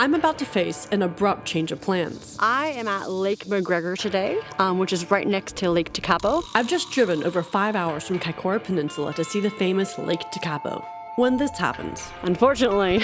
I'm about to face an abrupt change of plans. I am at Lake McGregor today, which is right next to Lake Tekapo. I've just driven over 5 hours from Kaikoura Peninsula to see the famous Lake Tekapo. When this happens, Unfortunately,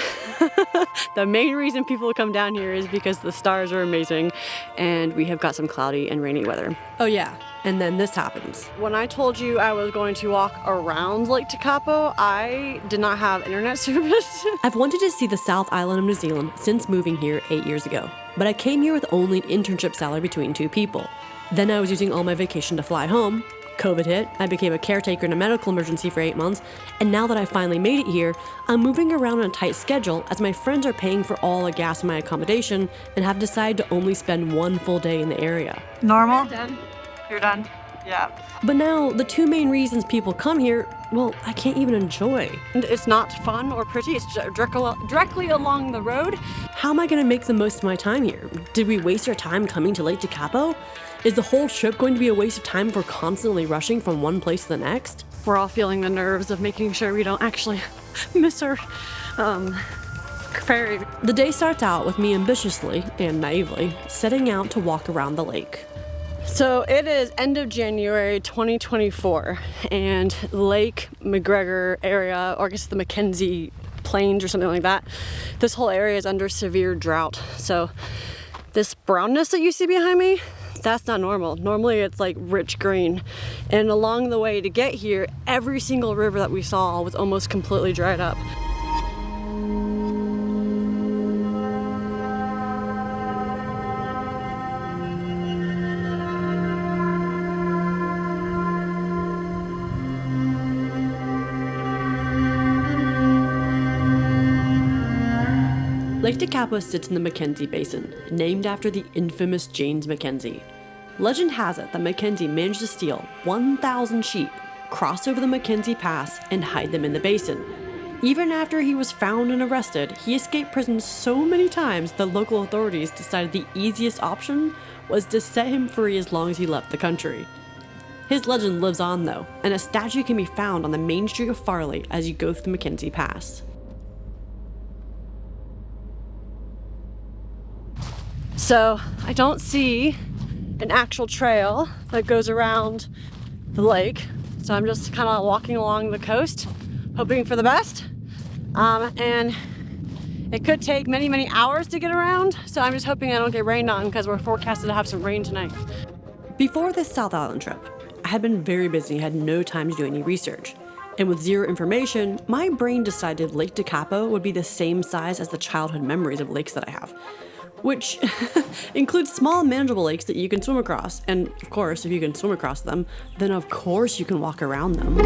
the main reason people come down here is because the stars are amazing and we have got some cloudy and rainy weather. oh yeah, and then this happens. When I told you I was going to walk around Lake Tekapo, I did not have internet service. I've wanted to see the South Island of New Zealand since moving here 8 years ago, but I came here with only an internship salary between two people. Then I was using all my vacation to fly home. COVID hit, I became a caretaker in a medical emergency for 8 months, and now that I finally made it here, I'm moving around on a tight schedule as my friends are paying for all the gas in my accommodation and have decided to only spend one full day in the area. Normal? You're done? You're done? Yeah. But now, the two main reasons people come here, well, I can't even enjoy. And it's not fun or pretty, it's directly along the road. How am I gonna make the most of my time here? Did we waste our time coming to Lake Tekapo? Is the whole trip going to be a waste of time if we're constantly rushing from one place to the next? We're all feeling the nerves of making sure we don't actually miss our ferry. The day starts out with me ambitiously and naively setting out to walk around the lake. So it is end of January 2024 and Lake McGregor area, or I guess the Mackenzie Plains or something like that, this whole area is under severe drought. So this brownness that you see behind me, that's not normal. Normally it's like rich green. And along the way to get here, every single river that we saw was almost completely dried up. Lake Tekapo sits in the Mackenzie Basin, named after the infamous James Mackenzie. Legend has it that Mackenzie managed to steal 1,000 sheep, cross over the Mackenzie Pass, and hide them in the basin. Even after he was found and arrested, he escaped prison so many times that local authorities decided the easiest option was to set him free as long as he left the country. His legend lives on though, and a statue can be found on the main street of Farley as you go through the Mackenzie Pass. So I don't see an actual trail that goes around the lake. So I'm just kind of walking along the coast, hoping for the best. And it could take many, many hours to get around. So I'm just hoping I don't get rained on because we're forecasted to have some rain tonight. Before this South Island trip, I had been very busy, had no time to do any research. And with zero information, my brain decided Lake Tekapo would be the same size as the childhood memories of lakes that I have, which includes small manageable lakes that you can swim across. And of course, if you can swim across them, then of course you can walk around them.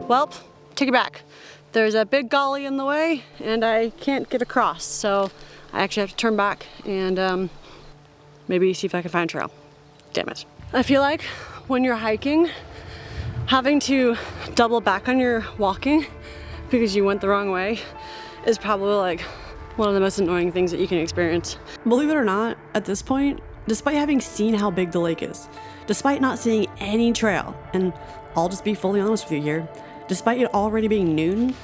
Well, take it back. There's a big gully in the way and I can't get across. So I actually have to turn back and maybe see if I can find a trail. Damn it. I feel like when you're hiking, having to double back on your walking because you went the wrong way is probably like one of the most annoying things that you can experience. Believe it or not, at this point, despite having seen how big the lake is, despite not seeing any trail, and I'll just be fully honest with you here, despite it already being noon,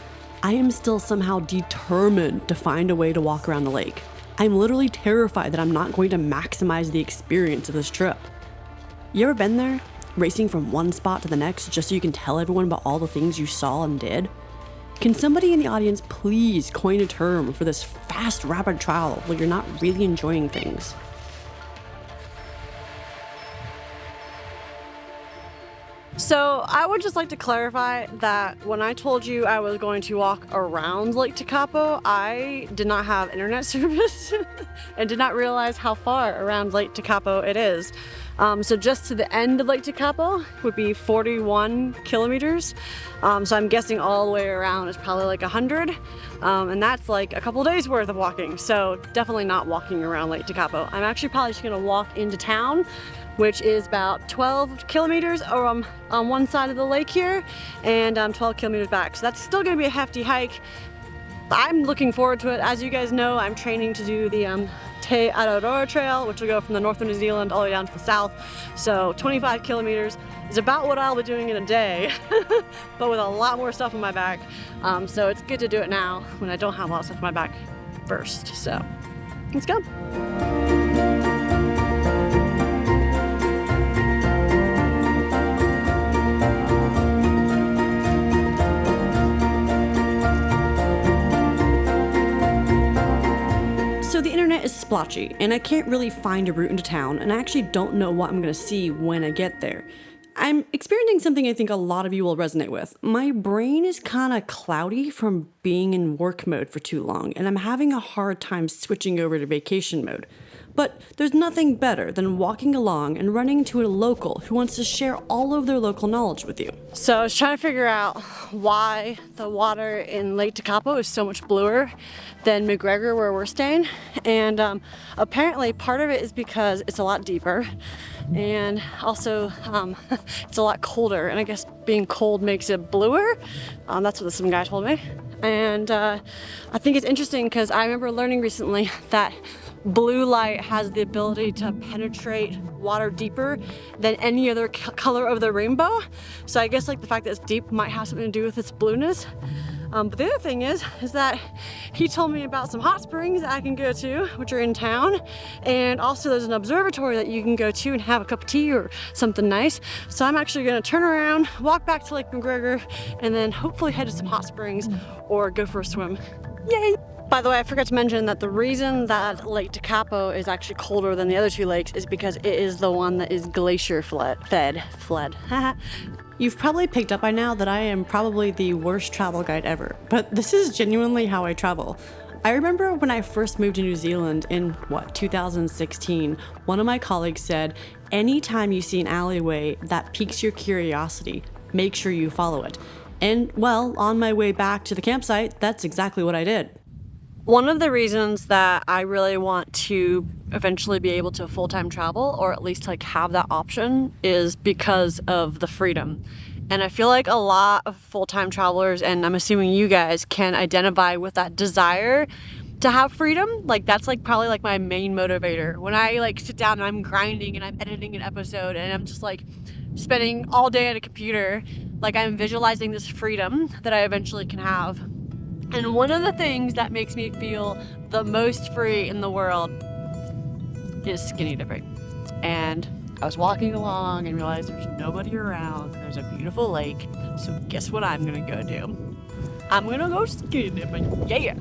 I am still somehow determined to find a way to walk around the lake. I'm literally terrified that I'm not going to maximize the experience of this trip. You ever been there? Racing from one spot to the next just so you can tell everyone about all the things you saw and did? Can somebody in the audience please coin a term for this fast, rapid travel where you're not really enjoying things? So I would just like to clarify that when I told you I was going to walk around Lake Tekapo, I did not have internet service and did not realize how far around Lake Tekapo it is. So just to the end of Lake Tekapo would be 41 kilometers. So I'm guessing all the way around is probably like 100. And that's like a couple days worth of walking. So definitely not walking around Lake Tekapo. I'm actually probably just gonna walk into town, which is about 12 kilometers on one side of the lake here and 12 kilometers back. So that's still gonna be a hefty hike. I'm looking forward to it. As you guys know, I'm training to do the Te Araroa Trail, which will go from the north of New Zealand all the way down to the south. So 25 kilometers is about what I'll be doing in a day, but with a lot more stuff on my back. So it's good to do it now when I don't have a lot of stuff on my back first. So let's go. So the internet is splotchy, and I can't really find a route into town, and I actually don't know what I'm gonna see when I get there. I'm experiencing something I think a lot of you will resonate with. My brain is kinda cloudy from being in work mode for too long, and I'm having a hard time switching over to vacation mode. But there's nothing better than walking along and running into a local who wants to share all of their local knowledge with you. So I was trying to figure out why the water in Lake Tekapo is so much bluer than McGregor where we're staying. And apparently part of it is because it's a lot deeper, and also it's a lot colder, and I guess being cold makes it bluer. That's what some guy told me. And I think it's interesting because I remember learning recently that blue light has the ability to penetrate water deeper than any other color of the rainbow. So I guess like the fact that it's deep might have something to do with its blueness. But the other thing is that he told me about some hot springs that I can go to, which are in town. And also there's an observatory that you can go to and have a cup of tea or something nice. So I'm actually gonna turn around, walk back to Lake McGregor, and then hopefully head to some hot springs or go for a swim. Yay! By the way, I forgot to mention that the reason that Lake Tekapo is actually colder than the other two lakes is because it is the one that is glacier fled. You've probably picked up by now that I am probably the worst travel guide ever, but this is genuinely how I travel. I remember when I first moved to New Zealand in, 2016, one of my colleagues said, anytime you see an alleyway that piques your curiosity, make sure you follow it. And well, on my way back to the campsite, that's exactly what I did. One of the reasons that I really want to eventually be able to full-time travel, or at least like have that option, is because of the freedom. And I feel like a lot of full-time travelers, and I'm assuming you guys, can identify with that desire to have freedom. Like that's like probably like my main motivator. When I like sit down and I'm grinding and I'm editing an episode and I'm just like spending all day at a computer, like I'm visualizing this freedom that I eventually can have. And one of the things that makes me feel the most free in the world is skinny dipping. And I was walking along and realized there's nobody around. There's a beautiful lake. So guess what I'm gonna go do? I'm gonna go skinny dipping. Yeah.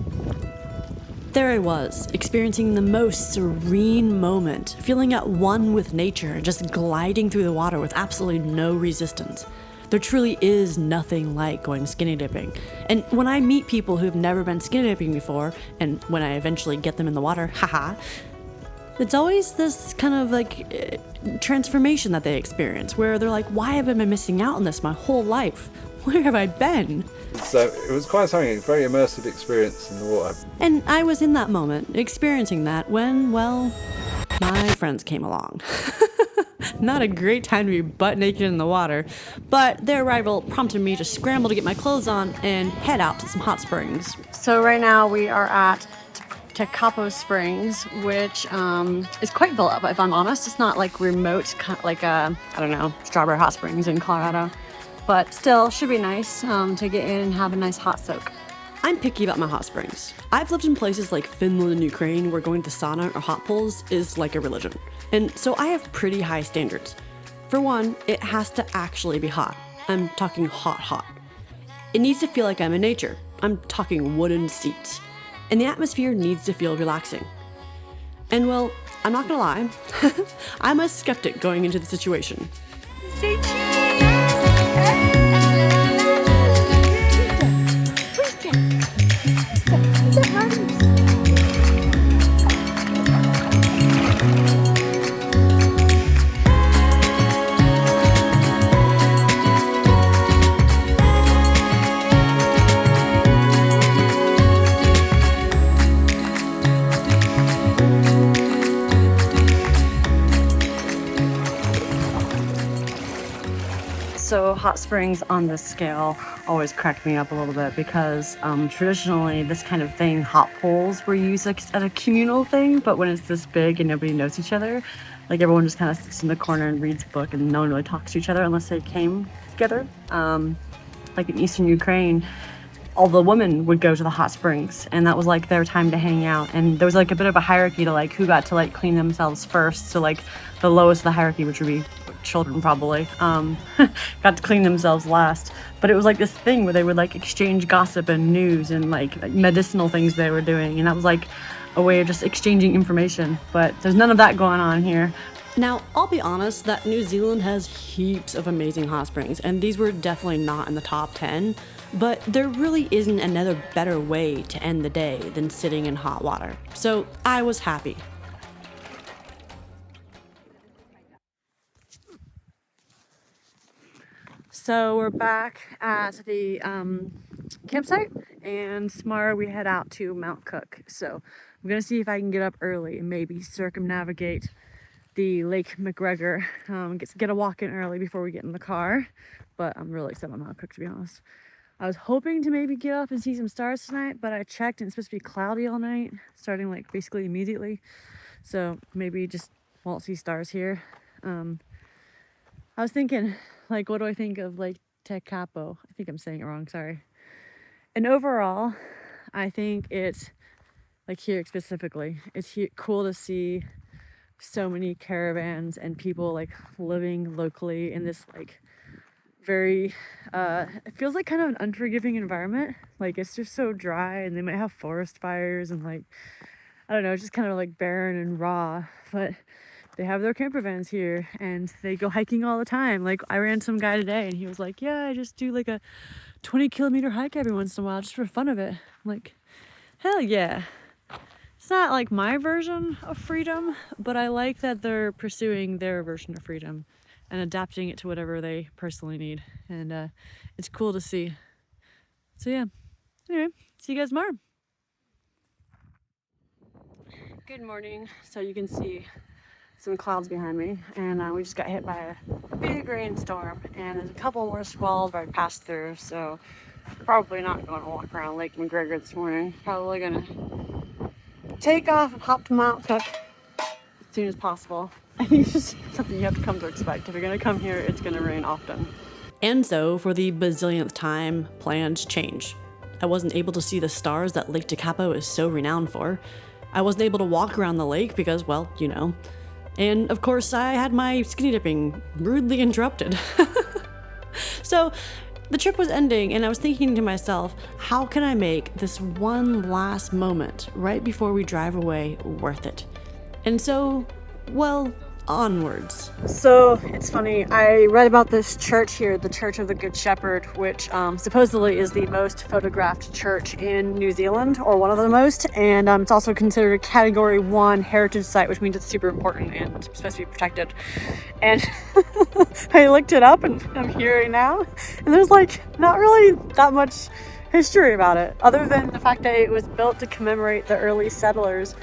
There I was, experiencing the most serene moment, feeling at one with nature, just gliding through the water with absolutely no resistance. There truly is nothing like going skinny dipping. And when I meet people who've never been skinny dipping before, and when I eventually get them in the water, haha, it's always this kind of like transformation that they experience, where they're like, why have I been missing out on this my whole life? Where have I been? So it was quite something, a very immersive experience in the water. And I was in that moment, experiencing that when, well, my friends came along. Not a great time to be butt naked in the water, but their arrival prompted me to scramble to get my clothes on and head out to some hot springs. So right now we are at Tekapo Springs, which is quite built up, if I'm honest. It's not like remote, like I don't know, Strawberry Hot Springs in Colorado, but still should be nice to get in and have a nice hot soak. I'm picky about my hot springs. I've lived in places like Finland and Ukraine where going to sauna or hot pools is like a religion. And so I have pretty high standards. For one, it has to actually be hot. I'm talking hot. It needs to feel like I'm in nature. I'm talking wooden seats. And the atmosphere needs to feel relaxing. And well, I'm not gonna lie, I'm a skeptic going into the situation. Stay tuned! So hot springs on this scale always crack me up a little bit because traditionally this kind of thing, hot pools, were used like as a communal thing, but when it's this big and nobody knows each other, like everyone just kind of sits in the corner and reads a book and no one really talks to each other unless they came together. Like in Eastern Ukraine, all the women would go to the hot springs and that was like their time to hang out, and there was like a bit of a hierarchy to like who got to like clean themselves first. So like the lowest of the hierarchy, which would be children probably, got to clean themselves last. But it was like this thing where they would like exchange gossip and news and like medicinal things they were doing, and that was like a way of just exchanging information. But there's none of that going on here. Now, I'll be honest that New Zealand has heaps of amazing hot springs, and these were definitely not in the top 10, but there really isn't another better way to end the day than sitting in hot water. So I was happy. So we're back at the campsite, and tomorrow we head out to Mount Cook. So I'm gonna see if I can get up early and maybe circumnavigate the Lake McGregor, get a walk in early before we get in the car. But I'm really excited about Mount Cook, to be honest. I was hoping to maybe get up and see some stars tonight, but I checked and it's supposed to be cloudy all night, starting like basically immediately. So maybe just won't see stars here. I was thinking, like, what do I think of Lake Tekapo? I think I'm saying it wrong, sorry. And overall, I think it's, like here specifically, it's cool to see so many caravans and people like living locally in this like very, it feels like kind of an unforgiving environment. Like it's just so dry and they might have forest fires and like, I don't know, it's just kind of like barren and raw, but they have their camper vans here and they go hiking all the time. Like I ran some guy today and he was like, yeah, I just do like a 20-kilometer hike every once in a while just for fun of it. I'm like, hell yeah. It's not like my version of freedom, but I like that they're pursuing their version of freedom and adapting it to whatever they personally need. And it's cool to see. So yeah, anyway, see you guys tomorrow. Good morning. So you can see some clouds behind me, and we just got hit by a big rainstorm, and there's a couple more squalls where I passed through, so probably not going to walk around Lake McGregor this morning. Probably gonna take off and hop to Mount Cook as soon as possible. I think it's just something you have to come to expect. If you're gonna come here, it's gonna rain often. And so, for the bazillionth time, plans change. I wasn't able to see the stars that Lake Tekapo is so renowned for. I wasn't able to walk around the lake because, well, you know. And of course, I had my skinny dipping rudely interrupted. So, the trip was ending, and I was thinking to myself, how can I make this one last moment right before we drive away worth it? And so, well, onwards. So it's funny, I read about this church here, the Church of the Good Shepherd, which supposedly is the most photographed church in New Zealand, or one of the most, and it's also considered a Category 1 heritage site, which means it's super important and supposed to be protected. And I looked it up and I'm here right now, and there's like not really that much history about it, other than the fact that it was built to commemorate the early settlers.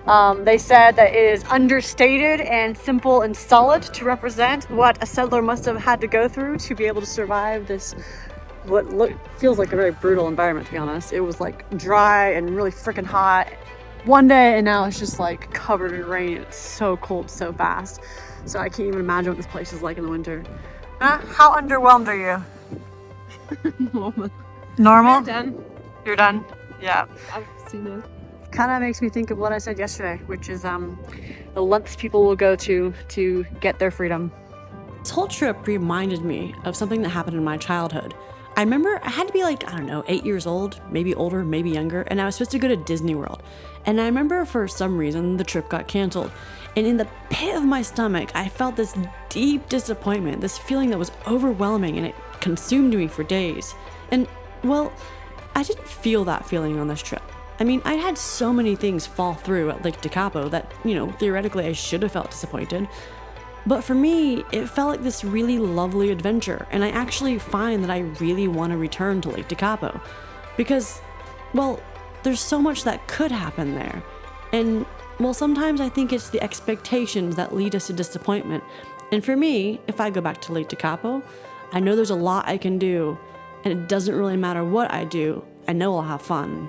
They said that it is understated and simple and solid to represent what a settler must have had to go through to be able to survive this, feels like a very brutal environment, to be honest. It was like dry and really freaking hot one day, and now it's just like covered in rain. It's so cold so fast. So I can't even imagine what this place is like in the winter. How underwhelmed are you? Normal? We're done. You're done? Yeah. I've seen it. Kind of makes me think of what I said yesterday, which is the lengths people will go to get their freedom. This whole trip reminded me of something that happened in my childhood. I remember I had to be like, I don't know, 8 years old, maybe older, maybe younger, and I was supposed to go to Disney World. And I remember for some reason the trip got canceled. And in the pit of my stomach, I felt this deep disappointment, this feeling that was overwhelming, and it consumed me for days. And, well, I didn't feel that feeling on this trip. I mean, I had so many things fall through at Lake Tekapo that, you know, theoretically I should have felt disappointed. But for me, it felt like this really lovely adventure, and I actually find that I really want to return to Lake Tekapo. Because, well, there's so much that could happen there. And, well, sometimes I think it's the expectations that lead us to disappointment. And for me, if I go back to Lake Tekapo, I know there's a lot I can do, and it doesn't really matter what I do. I know I'll have fun.